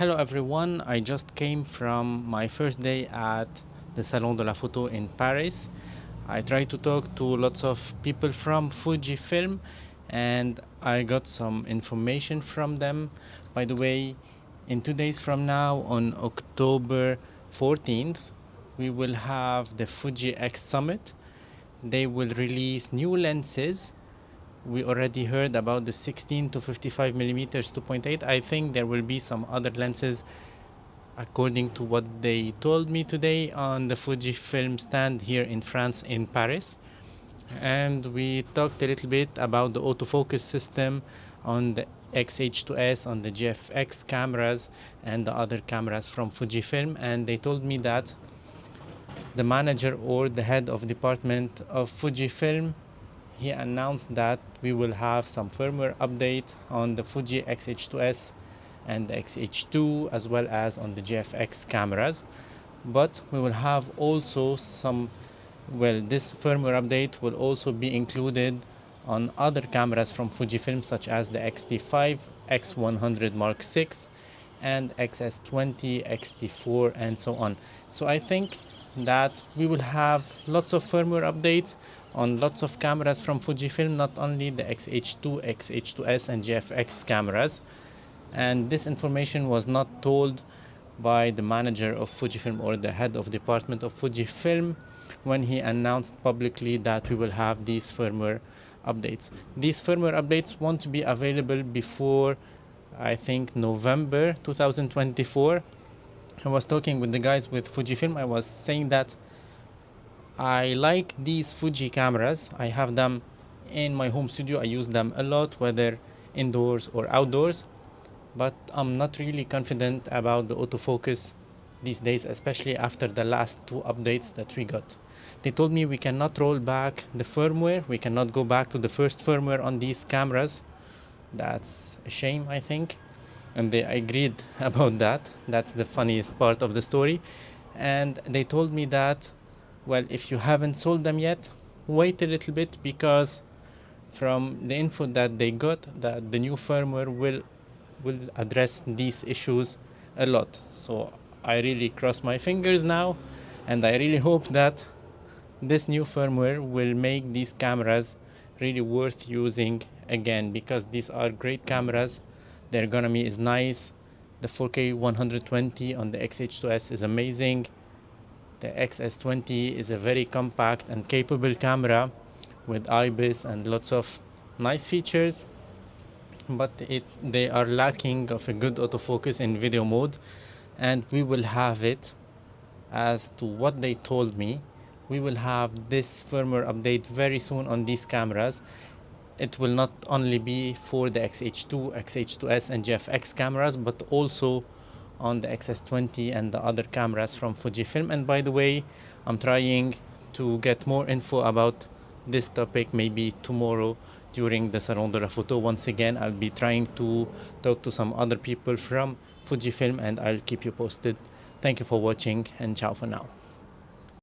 Hello everyone, I just came from my first day at the Salon de la Photo in Paris. I tried to talk to lots of people from Fujifilm and I got some information from them. By the way, in 2 days from now, on October 14th, we will have the Fuji X-Summit. They will release new lenses. We already heard about the 16 to 55 millimeters 2.8. I think there will be some other lenses according to what they told me today on the Fujifilm stand here in France in Paris. And we talked a little bit about the autofocus system on the X-H2S, on the GFX cameras and the other cameras from Fujifilm, and they told me that the manager or the head of department of Fujifilm, he announced that we will have some firmware update on the Fuji X-H2S and the X-H2 as well as on the GFX cameras. But we will have also this firmware update will also be included on other cameras from Fujifilm such as the X-T5, X100 Mark VI and XS20, X-T4 and so on. So I think that we will have lots of firmware updates on lots of cameras from Fujifilm, not only the X-H2, X-H2S and GFX cameras. And this information was not told by the manager of Fujifilm or the head of department of Fujifilm when he announced publicly that we will have these firmware updates. These firmware updates won't be available before, I think, November 2024. I was talking with the guys with Fujifilm. I was saying that I like these Fuji cameras. I have them in my home studio. I use them a lot, whether indoors or outdoors. But I'm not really confident about the autofocus these days, especially after the last two updates that we got. They told me we cannot roll back the firmware. We cannot go back to the first firmware on these cameras. That's a shame, I think. And they agreed about that. That's the funniest part of the story. And they told me that, well, if you haven't sold them yet, wait a little bit, because from the info that they got, that the new firmware will address these issues a lot. So I really cross my fingers now, and I really hope that this new firmware will make these cameras really worth using again, because these are great cameras. The ergonomy is nice. The 4K 120 on the X-H2S is amazing. The XS20 is a very compact and capable camera with IBIS and lots of nice features, but they are lacking of a good autofocus in video mode, and we will have it. As to what they told me, we will have this firmware update very soon on these cameras. It will not only be for the X-H2, X-H2S and GFX cameras, but also on the XS20 and the other cameras from Fujifilm. And by the way, I'm trying to get more info about this topic maybe tomorrow during the Salon de la Photo. Once again, I'll be trying to talk to some other people from Fujifilm and I'll keep you posted. Thank you for watching and ciao for now.